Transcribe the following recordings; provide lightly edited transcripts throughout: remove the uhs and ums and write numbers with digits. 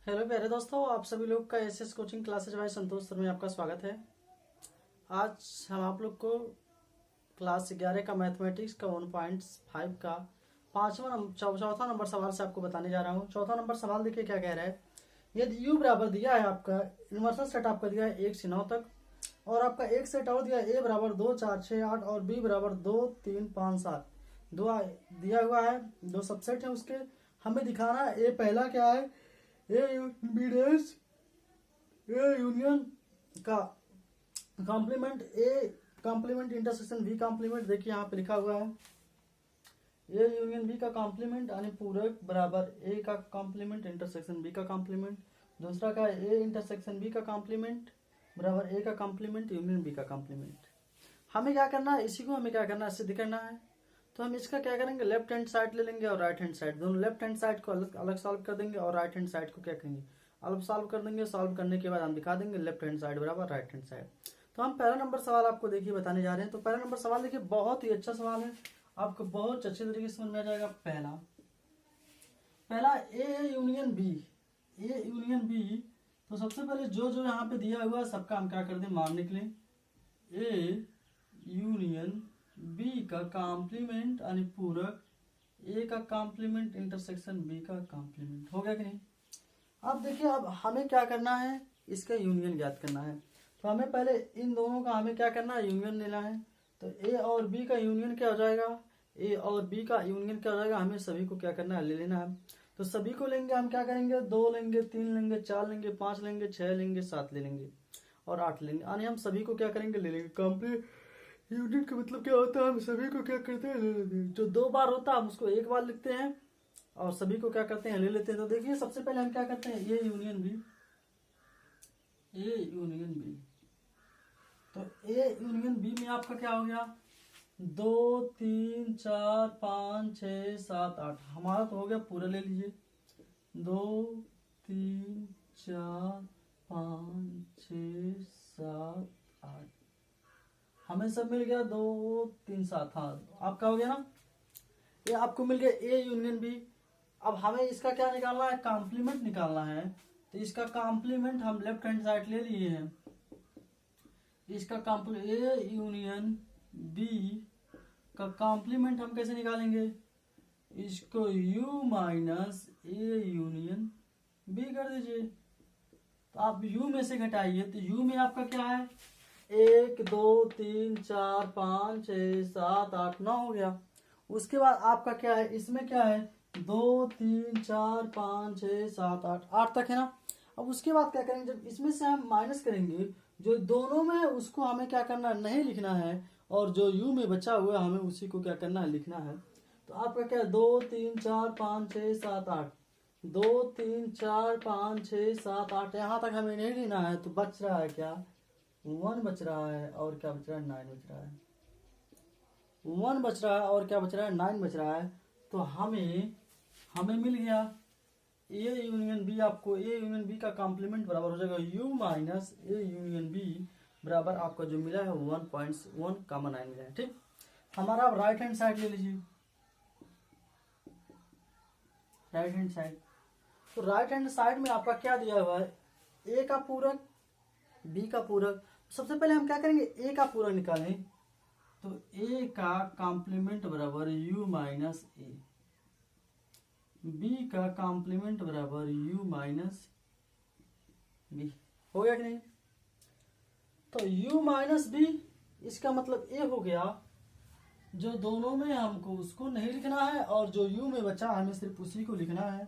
Hello प्यारे दोस्तों, आप सभी लोग का एसएस कोचिंग क्लासेज बाय संतोष सर में आपका स्वागत है। आज हम आप लोग को क्लास 11 का मैथमेटिक्स का 1.5 का चौथा नंबर सवाल से आपको बताने जा रहा हूँ। चौथा नंबर सवाल देखिए क्या कह रहा है। यदि u बराबर दिया है, आपका यूनिवर्सल सेट आपका दिया है 1 से 9 तक, और आपका एक सेट और दिया है a बराबर 2 4 6 8 और b बराबर 2 3 5 7 दो दिया हुआ है। दो सबसेट है उसके, हमें दिखाना है a पहला क्या है, ए यूनियन का complement, A complement intersection B complement. देखिए यहाँ पे लिखा हुआ है ए यूनियन बी का कॉम्प्लीमेंट यानी पूरक बराबर ए का कॉम्प्लीमेंट इंटरसेक्शन बी का कॉम्प्लीमेंट। दूसरा का ए इंटरसेक्शन बी का कॉम्प्लीमेंट बराबर ए का कॉम्प्लीमेंट यूनियन बी का कॉम्प्लीमेंट। हमें क्या करना है, इसी को हमें क्या करना है, सिद्ध करना है। तो हम इसका क्या करेंगे, लेफ्ट हैंड साइड ले लेंगे और राइट हैंड साइड, दोनों लेफ्ट हैंड साइड को अलग अलग सॉल्व कर देंगे और राइट हैंड साइड को क्या करेंगे, अलग सॉल्व कर देंगे। सॉल्व करने के बाद हम दिखा देंगे लेफ्ट हैंड साइड बराबर राइट हैंड साइड। तो हम पहला नंबर सवाल आपको देखिए बताने जा रहे हैं। तो पहला नंबर सवाल देखिए, बहुत ही अच्छा सवाल है, आपको बहुत अच्छे तरीके से समझ में आ जाएगा। पहला A union B, A union B. तो सबसे पहले जो जो यहाँ पे दिया हुआ है सबका हम क्या कर दें, मान निकले। ए यूनियन बी का कॉम्प्लीमेंट यानी पूरक, ए का कॉम्प्लीमेंट इंटरसेक्शन बी का कॉम्प्लीमेंट। हो गया कि नहीं। अब देखिए, अब हमें क्या करना है, इसका यूनियन ज्ञात करना है। तो हमें पहले इन दोनों का हमें क्या करना है, यूनियन लेना है। तो ए और बी का यूनियन क्या हो जाएगा, ए और बी का यूनियन क्या हो जाएगा, हमें सभी को क्या करना है, ले लेना है। तो सभी को लेंगे हम, क्या करेंगे, 2 लेंगे, 3 लेंगे, 4 लेंगे, 5 लेंगे, 6 लेंगे, 7 ले लेंगे और 8 लेंगे। यानी हम सभी को क्या करेंगे, ले लेंगे। कंप्लीट यूनियन का मतलब क्या होता है, हम सभी को क्या करते हैं, ले लेते हैं। जो 2 बार होता है हम उसको 1 बार लिखते हैं और सभी को क्या करते हैं, ले लेते हैं। तो देखिए सबसे पहले हम क्या करते हैं, A union B, A union B. तो ए यूनियन बी में आपका क्या हो गया, 2 3 4 5 6 7 8। हमारा तो हो गया पूरा, ले लीजिए। 2 3 4 5 6 7 8 हमें सब मिल गया। 2 3 7, हाँ आपका हो गया ना, ये आपको मिल गया ए यूनियन बी। अब हमें इसका क्या निकालना है, कॉम्प्लीमेंट निकालना है। तो इसका कॉम्प्लीमेंट हम लेफ्ट हैंड साइड ले लिए हैं। इसका ए यूनियन बी का कॉम्प्लीमेंट हम कैसे निकालेंगे, इसको u minus A union B कर दीजिए। तो आप u में से घटाइए, तो u में आपका क्या है, 1 2 3 4 5 6 7 8 9 हो गया। उसके बाद आपका क्या है, इसमें क्या है, 2 3 4 5 6 7 8 8 तक है ना। अब उसके बाद क्या करेंगे, जब इसमें से हम माइनस करेंगे, जो दोनों में उसको हमें क्या करना है, नहीं लिखना है, और जो u में बचा हुआ है हमें उसी को क्या करना है, लिखना है। तो आपका क्या है, 2 3 4 5 6 7 8, 2 3 4 5 6 7 8 यहाँ तक हमें नहीं लेना है। तो बच रहा है क्या, 1 बच रहा है, और क्या बच रहा है, 9 बच रहा है। 1 बच रहा है और क्या बच रहा है, 9 बच रहा है। तो हमें मिल गया ए यूनियन बी। आपको ए यूनियन बी का कॉम्प्लीमेंट बराबर हो जाएगा u minus A union B बराबर आपका जो मिला है 1.1 कॉमन 9 मिला है। ठीक, हमारा अब राइट हैंड साइड ले लीजिए, राइट हैंड साइड। तो राइट हैंड साइड में आपका क्या दिया हुआ है, ए का पूरक बी का पूरक। सबसे पहले हम क्या करेंगे, ए का पूरक निकालें। तो ए का कॉम्प्लीमेंट बराबर u माइनस ए, बी का कॉम्प्लीमेंट बराबर u माइनस बी। हो गया कि नहीं। तो u माइनस बी, इसका मतलब a हो गया। जो दोनों में हमको उसको नहीं लिखना है और जो u में बचा हमें सिर्फ उसी को लिखना है।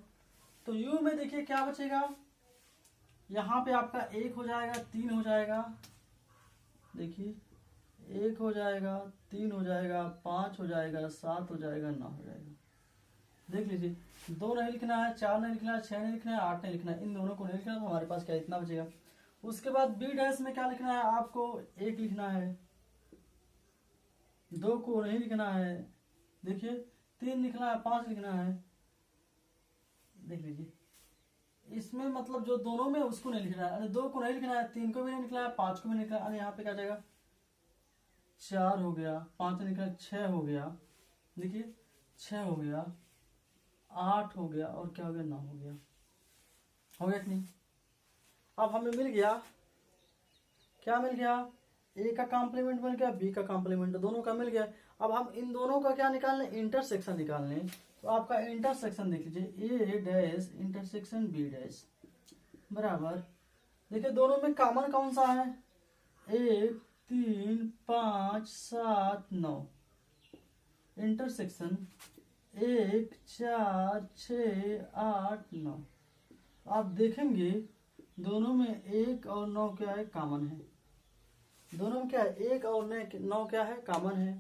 तो u में देखिए क्या बचेगा, यहाँ पे आपका 1 हो जाएगा, 3 हो जाएगा, देखिए 1 हो जाएगा, 3 हो जाएगा, 5 हो जाएगा, 7 हो जाएगा, 9 हो जाएगा। देख लीजिए, 2 नहीं लिखना है, 4 नहीं लिखना है, 6 नहीं लिखना है, 8 नहीं लिखना है, इन दोनों को नहीं लिखना है। तो हमारे पास क्या इतना बचेगा। उसके बाद बी डैश में क्या लिखना है, आपको 1 लिखना है, 2 को नहीं लिखना है, देखिए 3 लिखना है, 5 लिखना है। देख लीजिए, इसमें मतलब जो दोनों में उसको नहीं लिखना है, 2 को नहीं लिखना है, 3 को भी नहीं लिखना है, 5 को भी नहीं लिखना है। यहाँ पे क्या जाएगा, 4 हो गया, 5 निकला, 6 हो गया, देखिए 6 हो गया, 8 हो गया, और क्या हो गया, 9 हो गया। हो गया कि नहीं। अब हमें मिल गया, क्या मिल गया, ए का कॉम्प्लीमेंट मिल गया, बी का कॉम्प्लीमेंट, दोनों का मिल गया। अब हम इन दोनों का क्या निकालने, इंटरसेक्शन निकालने। तो आपका इंटरसेक्शन देख लीजिए, ए डैश इंटरसेक्शन बी डैश बराबर, देखिए दोनों में कॉमन कौन सा है, 1 3 5 7 9, इंटरसेक्शन 1 4 6 8 9। आप देखेंगे दोनों में 1 और 9 क्या है, कॉमन है। दोनों में क्या है, 1 और 9 क्या है, कॉमन है।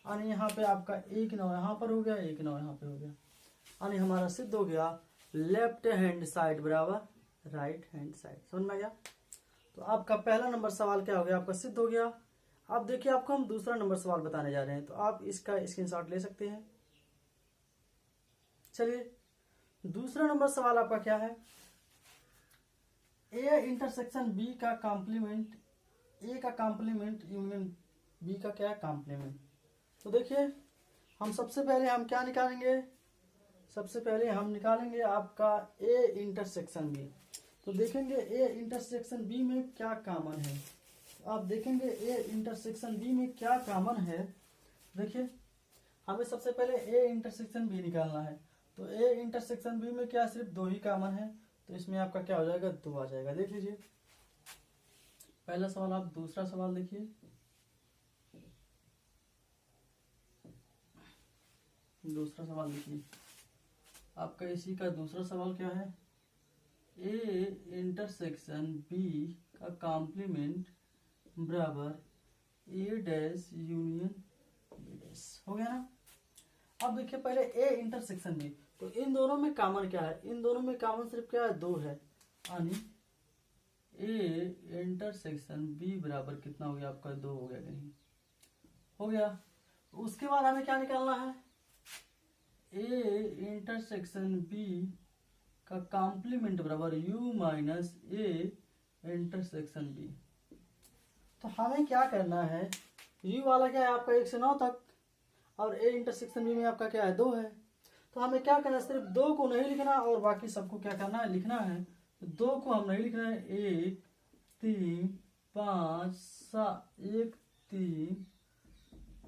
यानी यहाँ पे आपका 1 9 यहाँ पर हो गया, 1 9 यहाँ पे हो गया। यानी हमारा सिद्ध हो गया लेफ्ट हैंड साइड बराबर राइट हैंड साइड। समझ में आ गया। तो आपका पहला नंबर सवाल क्या हो गया, आपका सिद्ध हो गया। अब देखिए आपको हम दूसरा नंबर सवाल बताने जा रहे हैं, तो आप इसका स्क्रीनशॉट ले सकते हैं। चलिए दूसरा नंबर सवाल आपका क्या है, ए इंटरसेक्शन बी का कॉम्प्लीमेंट, ए का कॉम्प्लीमेंट यूनियन बी का क्या है, कॉम्प्लीमेंट। तो देखिए हम सबसे पहले हम क्या निकालेंगे, सबसे पहले हम निकालेंगे आपका ए इंटरसेक्शन बी। तो देखेंगे ए इंटरसेक्शन बी में क्या कॉमन है। तो आप देखेंगे ए इंटरसेक्शन बी में क्या कॉमन है। देखिए हमें सबसे पहले ए इंटरसेक्शन बी निकालना है। तो ए इंटरसेक्शन बी में क्या, सिर्फ 2 ही कॉमन है। तो इसमें आपका क्या हो जाएगा, 2 आ जाएगा। देख लीजिए पहला सवाल, आप दूसरा सवाल देखिए। दूसरा सवाल देखिए, आपका इसी का दूसरा सवाल क्या है, ए इंटरसेक्शन बी का कॉम्प्लीमेंट बराबर ए डैश यूनियन बी डैश। हो गया ना। अब देखिए पहले ए इंटरसेक्शन बी, तो इन दोनों में कॉमन क्या है, इन दोनों में कॉमन सिर्फ क्या है, 2 है। यानी ए इंटरसेक्शन बी बराबर कितना हो गया आपका, 2 हो गया कि नहीं, हो गया। उसके बाद हमें क्या निकालना है, ए इंटरसेक्शन बी का कॉम्प्लीमेंट बराबर U minus A intersection B. तो हमें क्या करना है, यू वाला क्या है आपका 1 से 9 तक, और ए इंटरसेक्शन बी में आपका क्या है, 2 है। तो हमें क्या करना है, सिर्फ 2 को नहीं लिखना और बाकी सबको क्या करना है, लिखना है। तो 2 को हम नहीं लिखना है, 1 3 5 7 1 3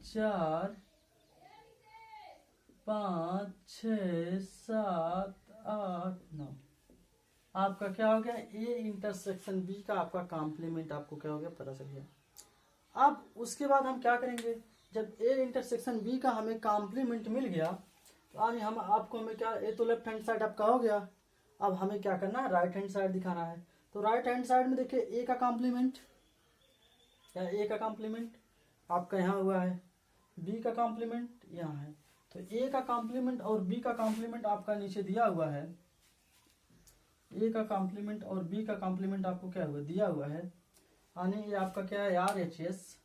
4 5 6 7 8 9। आपका क्या हो गया, ए इंटरसेक्शन बी का आपका कॉम्प्लीमेंट आपको क्या हो गया, पता चल गया। अब उसके बाद हम क्या करेंगे, जब ए इंटरसेक्शन बी का हमें कॉम्प्लीमेंट मिल गया, तो आज हम आपको हमें क्या, ए तो लेफ्ट हैंड साइड आपका हो गया। अब हमें क्या करना है, राइट हैंड साइड दिखाना है। तो राइट हैंड साइड में देखिए ए का कॉम्प्लीमेंट, या ए का कॉम्प्लीमेंट आपका यहाँ हुआ है, बी का कॉम्प्लीमेंट यहाँ है। तो ए का कॉम्प्लीमेंट और बी का कॉम्प्लीमेंट आपका नीचे दिया हुआ है। ए का कॉम्प्लीमेंट और बी का कॉम्प्लीमेंट आपको क्या हुआ, दिया हुआ है। यानी ये आपका क्या है, आर एच एस।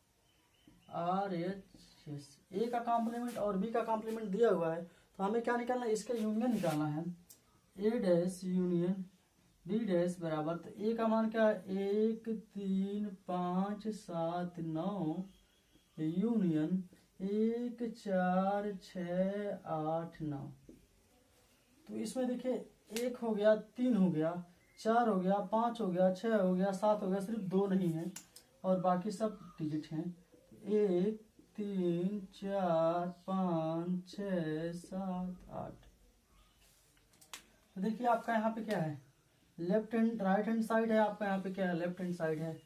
ए का कॉम्प्लीमेंट और बी का कॉम्प्लीमेंट दिया हुआ है। तो हमें क्या निकालना है, इसका यूनियन निकालना है। ए डैश यूनियन बी डैश बराबर, तो ए का मान क्या है, 1 3 5 7 9 यूनियन 1 4 6 8 9। तो इसमें देखिए 1 हो गया, 3 हो गया, 4 हो गया, 5 हो गया, 6 हो गया, 7 हो गया, सिर्फ 2 नहीं है और बाकी सब डिजिट हैं। 1 3 4 5 6 7 8। तो देखिए आपका यहाँ पे क्या है, left hand right hand side है, आपका यहाँ पे क्या है, लेफ्ट हैंड साइड है।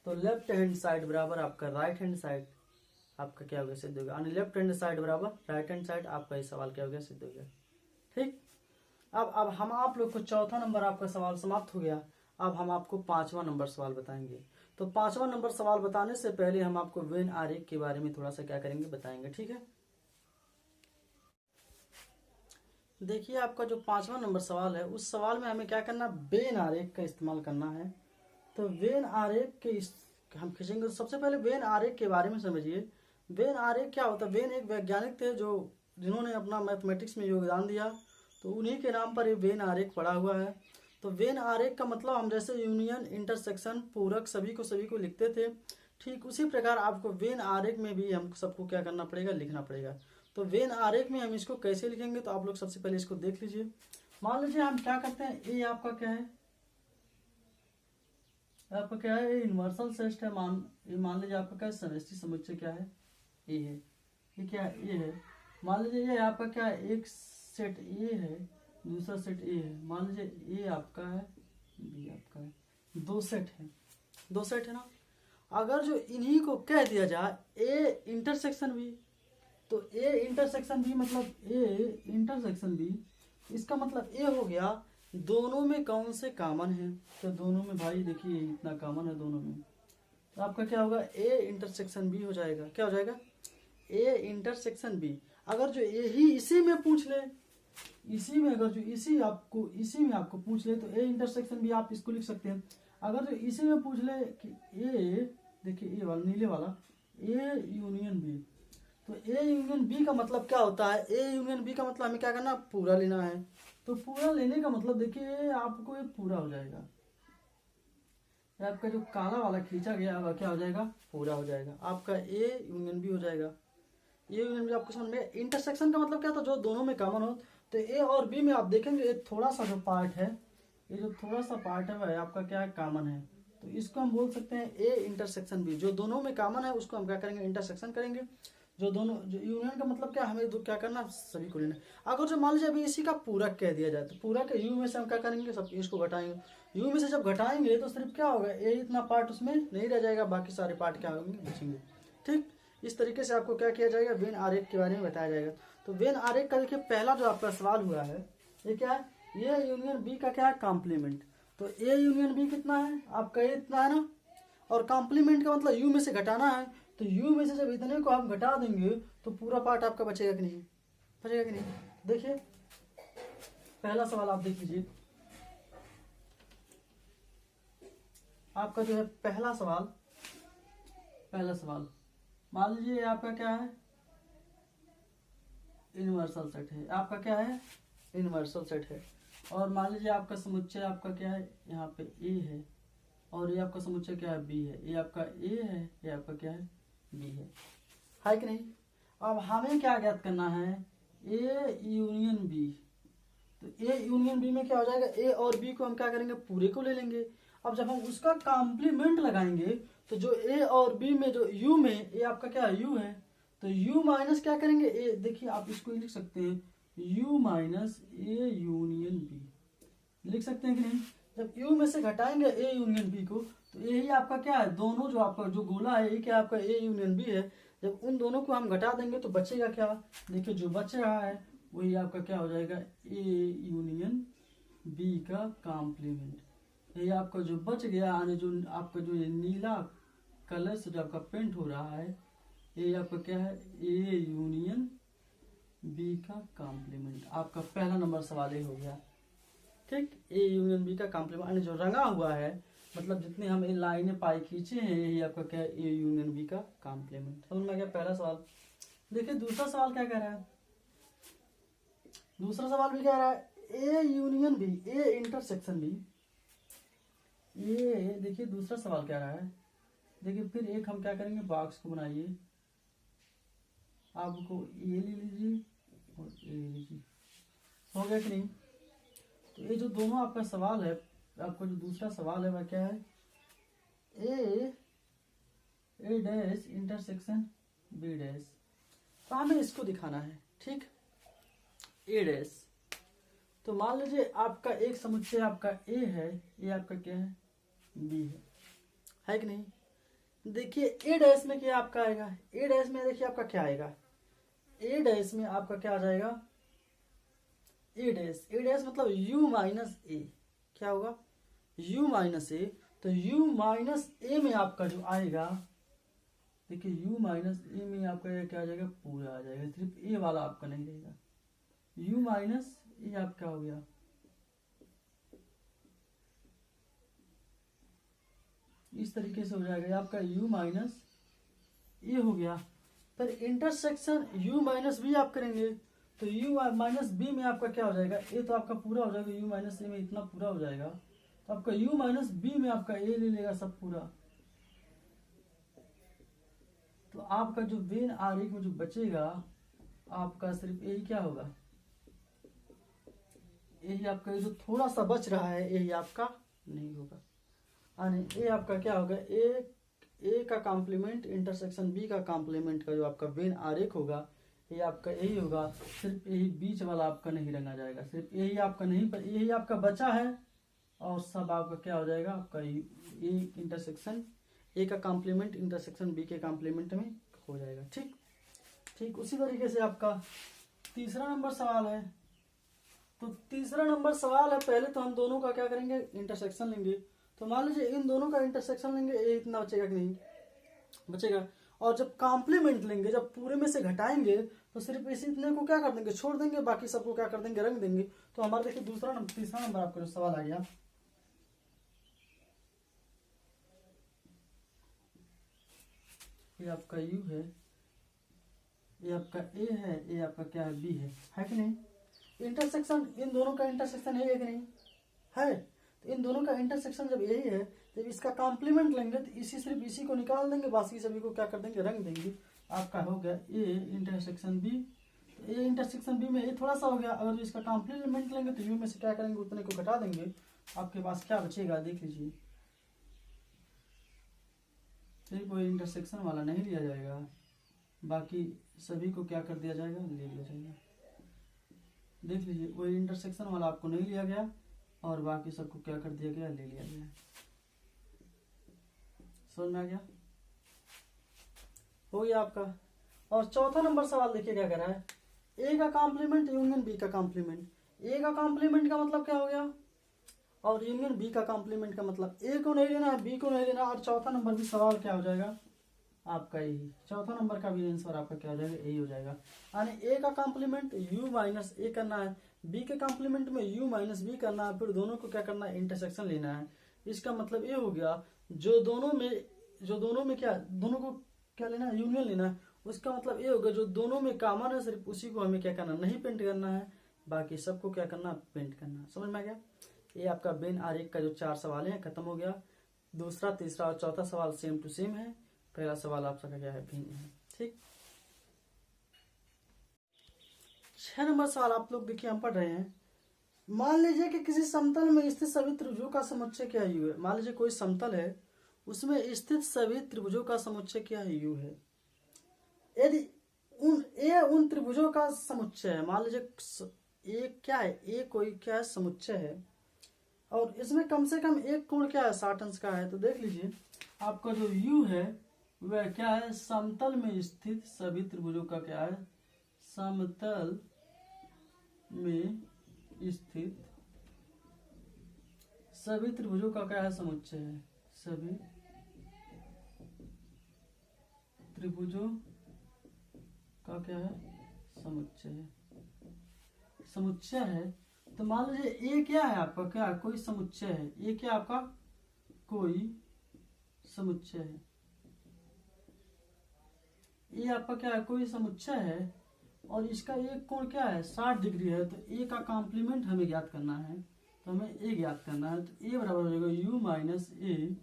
तो लेफ्ट हैंड साइड बराबर आपका राइट हैंड साइड आपका क्या हो गया, सिद्ध हो गया। यानी लेफ्ट हैंड साइड बराबर राइट हैंड साइड, आपका ये सवाल क्या हो गया, सिद्ध हो गया। ठीक। अब हम आप लोग को चौथा नंबर आपका सवाल समाप्त हो गया। अब हम आपको 5वां नंबर सवाल बताएंगे। तो 5वां नंबर सवाल बताने से पहले हम आपको वेन आरेख के बारे में थोड़ा सा क्या करेंगे, बताएंगे। ठीक है। देखिए आपका जो 5वां नंबर सवाल है, उस सवाल में हमें क्या करना, वेन आरेख का इस्तेमाल करना है। तो वेन आरेख के हम खींचेंगे। तो सबसे पहले वेन आरेख के बारे में समझिए। वेन आरेख क्या होता है, वेन एक वैज्ञानिक थे जो जिन्होंने अपना मैथमेटिक्स में योगदान दिया, तो उन्हीं के नाम पर ये वेन आरेख पड़ा हुआ है। तो वेन आरेख का मतलब हम जैसे यूनियन, इंटरसेक्शन, पूरक सभी को लिखते थे, ठीक उसी प्रकार आपको वेन आरेख में भी हम सबको क्या करना पड़ेगा, लिखना पड़ेगा। तो वेन आरेख में हम इसको कैसे लिखेंगे, तो आप लोग सबसे पहले इसको देख लीजिए। मान लीजिए हम क्या करते हैं, ए आपका क्या है, आपका क्या है, यूनिवर्सल सेट है। मान लीजिए आपका क्या है, समष्टि समुच्चय क्या है, ए है। ये क्या है, ए है। मान लीजिए ये आपका क्या है, एक सेट ए है, दूसरा सेट ए है। मान लीजिए ए आपका है, बी आपका है, दो सेट है, दो सेट है ना। अगर जो इन्हीं को कह दिया जाए ए इंटरसेक्शन बी, तो ए इंटरसेक्शन बी मतलब ए इंटरसेक्शन बी, इसका मतलब ए हो गया दोनों में कौन से कॉमन है। तो दोनों में भाई देखिए इतना कॉमन है दोनों में, तो आपका क्या होगा, ए इंटरसेक्शन बी हो जाएगा। क्या हो जाएगा, ए इंटरसेक्शन बी। अगर जो यही इसी में पूछ ले, इसी में अगर जो इसी में आपको पूछ ले, तो ए इंटरसेक्शन बी आप इसको लिख सकते हैं। अगर जो इसी में पूछ ले कि ए, देखिए ए वाला नीले वाला, ए यूनियन बी, तो ए यूनियन बी का मतलब क्या होता है, ए यूनियन बी का मतलब हमें क्या करना, पूरा लेना है। तो पूरा लेने का मतलब देखिए आपको ये पूरा हो जाएगा, आपका जो काला वाला खींचा गया वह क्या हो जाएगा, पूरा हो जाएगा। आपका ए यूनियन बी हो जाएगा। ये यूनियन बी आपको समझ में। इंटरसेक्शन का मतलब क्या था, जो दोनों में कॉमन हो। तो ए और बी में आप देखेंगे ये थोड़ा सा जो पार्ट है, ये जो थोड़ा सा पार्ट है वह आपका क्या है, कॉमन है। तो इसको हम बोल सकते हैं ए इंटरसेक्शन बी। जो दोनों में कॉमन है उसको हम क्या करेंगे, इंटरसेक्शन करेंगे। जो दोनों, जो यूनियन का मतलब क्या, हमें क्या करना, सभी को लेना। अगर जो मान लीजिए अभी इसी का पूरक कह दिया जाए, तो पूरक यू में से हम क्या करेंगे, सब इसको घटाएंगे। यू में से जब घटाएंगे तो सिर्फ क्या होगा, ए इतना पार्ट उसमें नहीं रह जाएगा, बाकी सारे पार्ट क्या होंगे, बचेंगे। ठीक, इस तरीके से आपको क्या किया जाएगा, वेन आरेख के बारे में बताया जाएगा। तो वेन आरेख का देखिए पहला जो आपका सवाल हुआ है, ये क्या है, ए यूनियन बी का क्या है, कॉम्प्लीमेंट। तो ए यूनियन बी कितना है, आपका ए इतना है ना, और कॉम्प्लीमेंट का मतलब यू में से घटाना है। तो यू में से जब इतने को हम घटा देंगे तो पूरा पार्ट आपका बचेगा कि नहीं, बचेगा कि नहीं। देखिए पहला सवाल आप देख लीजिए, आपका जो है पहला सवाल मान लीजिए आपका क्या है, यूनिवर्सल सेट है। आपका क्या है, यूनिवर्सल सेट है। और मान लीजिए आपका समुच्चय आपका क्या है, यहाँ पे ए है, और ये आपका समुच्चय क्या है, बी है। ये आपका ए है, ये आपका क्या है, बी है कि नहीं। अब हमें क्या ज्ञात करना है, ए यूनियन बी। तो ए यूनियन बी में क्या हो जाएगा, ए और बी को हम क्या करेंगे, पूरे को ले लेंगे। अब जब हम उसका कॉम्प्लीमेंट लगाएंगे, तो जो ए और बी में जो यू में, ए आपका क्या है, यू है, तो यू माइनस क्या करेंगे, ए। देखिए आप इसको लिख सकते हैं, U minus A union B, लिख सकते हैं कि नहीं। जब यू में से घटाएंगे ए यूनियन बी को, तो यही आपका क्या है, दोनों जो आपका जो गोला है, ये क्या आपका ए यूनियन बी है। जब उन दोनों को हम घटा देंगे तो बचेगा क्या, देखिए जो बच रहा है वही आपका क्या हो जाएगा, ए यूनियन बी का कॉम्प्लीमेंट। ये आपका जो बच गया, यानी जो आपका जो ये नीला कलर से जो आपका पेंट हो रहा है, ये आपका क्या है, ए यूनियन बी का कॉम्प्लीमेंट। आपका पहला नंबर सवाल ये हो गया। ठीक, ए यूनियन बी का कॉम्प्लीमेंट जो रंगा हुआ है, मतलब जितने हम ये लाइनें पाई खींचे हैं, यही आपका क्या है, ए यूनियन बी का कॉम्प्लीमेंट। समझ में आ गया पहला सवाल। देखिए दूसरा सवाल क्या कह रहा है, दूसरा सवाल भी कह रहा है A union B, A intersection B. ये देखिए दूसरा सवाल कह रहा है, देखिए फिर एक हम क्या करेंगे, बॉक्स को बनाइए, आपको ए ले लीजिए और ए ले लीजिए, हो गया कि नहीं। तो ये जो दोनों आपका सवाल है, आपका जो दूसरा सवाल है वह क्या है, ए डैश इंटरसेक्शन बी डैश। तो हमें इसको दिखाना है। ठीक, ए डैश, तो मान लीजिए आपका एक समुच्चय आपका ए है, ये आपका क्या है, बी है कि नहीं। देखिए ए डैश में क्या आपका आएगा, ए डैश में देखिए आपका क्या आएगा, ए डैश में आपका क्या आ जाएगा, ए डैश मतलब u माइनस ए। क्या होगा, u माइनस ए। तो u माइनस ए में आपका जो आएगा, देखिए u माइनस ए में आपका क्या आ जाएगा, पूरा आ जाएगा, सिर्फ ए वाला आपका नहीं रहेगा। u माइनस ए आपका हो गया, इस तरीके से हो जाएगा आपका u माइनस ए हो गया। फिर इंटरसेक्शन u माइनस बी आप करेंगे, तो u माइनस बी में आपका क्या हो जाएगा, ए तो आपका पूरा हो जाएगा, u माइनस ए में इतना पूरा हो जाएगा, तो आपका u माइनस बी में आपका ए ले लेगा सब पूरा। तो आपका जो वेन आरेख में जो बचेगा आपका सिर्फ यही क्या होगा, यही आपका जो थोड़ा सा बच रहा है, यही आपका नहीं होगा। यानी ए आपका क्या होगा, ए का कॉम्प्लीमेंट इंटरसेक्शन बी का कॉम्प्लीमेंट का जो आपका वेन आरेख होगा ये आपका यही होगा। सिर्फ यही बीच वाला आपका नहीं रंगा जाएगा, सिर्फ यही आपका नहीं, पर यही आपका बचा है और सब आपका क्या हो जाएगा, आपका ए इंटरसेक्शन ए का कॉम्प्लीमेंट इंटरसेक्शन बी के कॉम्प्लीमेंट में हो जाएगा। ठीक ठीक उसी तरीके से आपका तीसरा नंबर सवाल है। तो तीसरा नंबर सवाल है, पहले तो हम दोनों का क्या करेंगे, इंटरसेक्शन लेंगे। तो मान लीजिए इन दोनों का इंटरसेक्शन लेंगे, ए इतना बचेगा कि नहीं बचेगा। और जब कॉम्प्लीमेंट लेंगे, जब पूरे में से घटाएंगे तो सिर्फ इसी इतने को क्या कर देंगे, छोड़ देंगे, बाकी सबको क्या कर देंगे, रंग देंगे। तो हमारे देखिए तीसरा नंबर आपका जो सवाल आ गया, ये आपका यू है, ये आपका ए है, ये आपका क्या है, बी है कि नहीं। इंटरसेक्शन इन दोनों का इंटरसेक्शन है कि नहीं है। तो इन दोनों का इंटरसेक्शन जब यही है, जब इसका कॉम्प्लीमेंट लेंगे तो सिर्फ इसी को निकाल देंगे, बाकी सभी को क्या कर देंगे, रंग देंगे। आपका हो गया ए इंटरसेक्शन बी। तो ए इंटरसेक्शन बी में ए थोड़ा सा हो गया, अगर इसका कॉम्प्लीमेंट लेंगे तो यू में से क्या करेंगे, उतने को घटा देंगे, आपके पास क्या बचेगा, देख लीजिए। सिर्फ वो इंटरसेक्शन वाला नहीं लिया जाएगा, बाकी सभी को क्या कर दिया जाएगा, ले लिया जाएगा। देख लीजिए, वो इंटरसेक्शन वाला आपको नहीं लिया गया और बाकी सबको क्या कर दिया गया, ले लिया गया। समझ में आ गया, हो गया आपका। और चौथा नंबर सवाल देखिए क्या कह रहा है, ए का कॉम्प्लीमेंट यूनियन बी का कॉम्प्लीमेंट। ए का कॉम्प्लीमेंट का मतलब क्या हो गया, और यूनियन बी का कॉम्प्लीमेंट का मतलब ए को नहीं लेना है, बी को नहीं लेना। और चौथा नंबर भी सवाल क्या हो जाएगा आपका, यही चौथा नंबर का भी आंसर आपका क्या हो जाएगा, यही हो जाएगा। यानी ए का कॉम्प्लीमेंट यू माइनस ए करना है, बी के कॉम्प्लीमेंट में यू माइनस बी करना है, फिर दोनों को क्या करना है, इंटरसेक्शन लेना है। इसका मतलब ये हो गया, जो दोनों में क्या, दोनों को क्या लेना है, यूनियन लेना है। उसका मतलब ये होगा, जो दोनों में कॉमन है सिर्फ उसी को हमें क्या करना, नहीं पेंट करना है, बाकी सबको क्या करना, पेंट करना। समझ में आ गया। ये आपका वेन आरेख का जो 4 सवाल है खत्म हो गया। दूसरा, तीसरा और चौथा सवाल सेम टू सेम है, पहला सवाल आपका क्या है, भिन्न है। ठीक, 6 नंबर सवाल आप लोग देखिए हम पढ़ रहे हैं। मान लीजिए कि किसी समतल में स्थित सभी त्रिभुजों का समुच्चय क्या यू है। मान लीजिए कोई समतल है, उसमें स्थित सभी त्रिभुजों का समुच्चय क्या है, यू है। यदि उन त्रिभुजों का समुच्चय है, मान लीजिए ए क्या है, ए कोई क्या है, समुच्चय है, और इसमें कम से कम एक कोण क्या है, 60 अंश का है। तो देख लीजिए आपका जो यू है वह क्या है, समतल में स्थित सभी त्रिभुजों का क्या है, समतल में स्थित सभी त्रिभुजों का क्या है, समुच्चय है। सभी त्रिभुजों का क्या है, समुच्चय है। समुच्चय है तो मान लीजिए ए क्या है आपका, क्या कोई समुच्चय है, ए क्या आपका कोई समुच्चय है, ये आपका क्या है, कोई समुच्चय है, और इसका एक कोण क्या है, 60 डिग्री है। तो ए का कॉम्प्लीमेंट हमें ज्ञात करना है, तो हमें ए ज्ञात करना है। तो ए बराबर हो जाएगा यू माइनस ए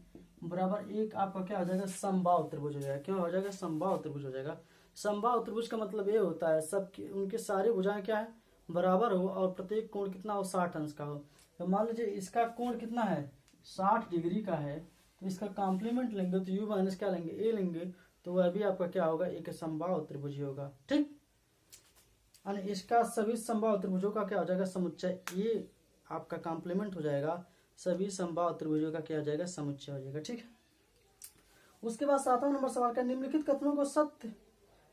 बराबर एक आपका क्या हो जाएगा, समबाहु त्रिभुज हो जाएगा। क्या हो जाएगा, समबाहु त्रिभुज हो जाएगा। समबाहु त्रिभुज का मतलब ये होता है सब उनके सारे भुजाएं क्या है, बराबर हो, और प्रत्येक कोण कितना हो, 60 अंश का हो। तो मान लीजिए इसका कोण कितना है, 60 डिग्री का है, तो इसका कॉम्प्लीमेंट लेंगे तो यू माइनस क्या लेंगे, ए लेंगे, तो वह भी आपका क्या होगा, एक समबाहु त्रिभुज होगा। ठीक, और इसका सभी समबाहु त्रिभुजों का क्या हो जाएगा, समुच्चय। ये आपका कॉम्प्लीमेंट हो जाएगा, सभी समबाहु त्रिभुजों का क्या हो जाएगा, समुच्चय हो जाएगा। ठीक है, उसके बाद 7वां नंबर सवाल का, निम्नलिखित कथनों को सत्य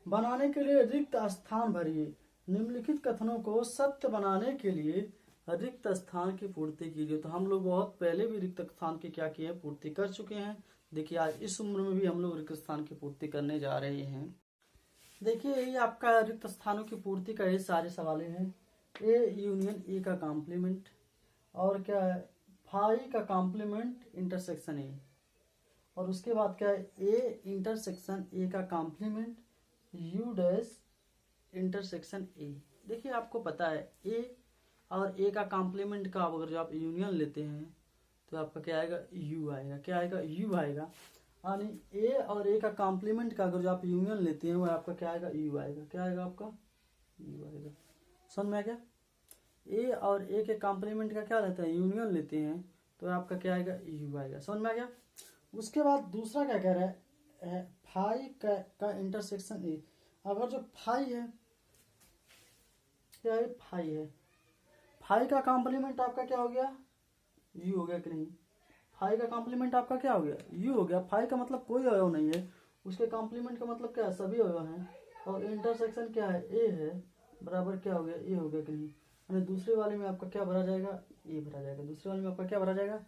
बनाने के लिए रिक्त स्थान भरिए। निम्नलिखित कथनों को सत्य बनाने के लिए रिक्त स्थान की पूर्ति कीजिए। तो हम लोग बहुत पहले भी रिक्त स्थान की क्या किए हैं, पूर्ति कर चुके हैं। देखिए आज इस उम्र में भी हम लोग रिक्त स्थान की पूर्ति करने जा रहे हैं। देखिए ये आपका रिक्त स्थानों की पूर्ति का ये सारे सवाल हैं। ए यूनियन ए का कॉम्प्लीमेंट, और क्या है, फाई का कॉम्प्लीमेंट इंटरसेक्शन ए, और उसके बाद क्या है, ए इंटरसेक्शन ए का compliment you dash intersection A. देखिए आपको पता है ए और ए का कॉम्प्लीमेंट का अगर जो आप यूनियन लेते हैं तो आपका क्या आएगा, यू आएगा। क्या आएगा, यू आएगा। यानी ए और ए का कॉम्प्लीमेंट का अगर जो आप यूनियन लेते हैं वो आपका क्या आएगा, यू आएगा। क्या आएगा आपका, यू आएगा। समझ में आ गया। ए और ए के कॉम्प्लीमेंट का क्या रहता है, यूनियन लेते हैं तो आपका क्या आएगा, यू आएगा। समझ में आ गया। उसके बाद दूसरा क्या कह रहा है, फाई का इंटरसेक्शन ए। अगर जो फाई है, क्या है, फाई है, फाई का कॉम्प्लीमेंट आपका क्या हो गया, यू हो गया कि नहीं। फाई का कॉम्प्लीमेंट आपका क्या हो गया, यू हो गया। फाई का मतलब कोई अवयव नहीं है, उसके कॉम्प्लीमेंट का मतलब क्या है, सभी अवयव हैं। और इंटरसेक्शन क्या है, ए है, बराबर क्या हो गया, ए हो गया कि नहीं। यानी दूसरे वाले में आपका क्या भरा जाएगा, ए भरा जाएगा। दूसरे वाले में आपका क्या भरा जाएगा,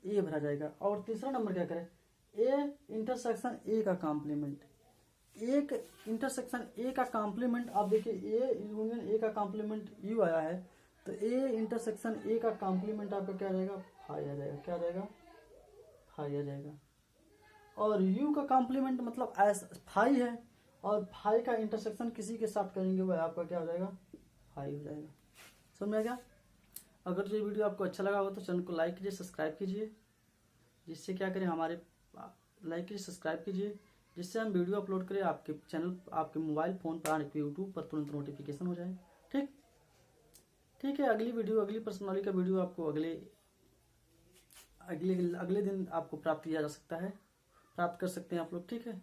ए भरा जाएगा। और तीसरा नंबर क्या करें, ए इंटरसेक्शन ए का कॉम्प्लीमेंट। एक इंटरसेक्शन ए का कॉम्प्लीमेंट, आप देखिए ए यूनियन ए का कॉम्प्लीमेंट यू आया है, तो ए इंटरसेक्शन ए का कॉम्प्लीमेंट आपका क्या रहेगा, फाई आ जाएगा। क्या आ जाएगा, फाई आ जाएगा। और यू का कॉम्प्लीमेंट मतलब एस फाई है, और फाई का इंटरसेक्शन किसी के साथ करेंगे वह आपका क्या हो जाएगा, फाई हो जाएगा। समझ में आ गया। अगर ये वीडियो आपको अच्छा लगा हो तो चैनल को लाइक कीजिए, सब्सक्राइब कीजिए, जिससे क्या करें हमारे, लाइक कीजिए, सब्सक्राइब कीजिए, जिससे हम वीडियो अपलोड करें आपके चैनल, आपके मोबाइल फ़ोन पर, आपके यूट्यूब पर तुरंत नोटिफिकेशन हो जाए। ठीक है। अगली वीडियो, अगली पर्सनली का वीडियो आपको अगले अगले अगले दिन आपको प्राप्त किया जा सकता है, प्राप्त कर सकते हैं आप लोग। ठीक है।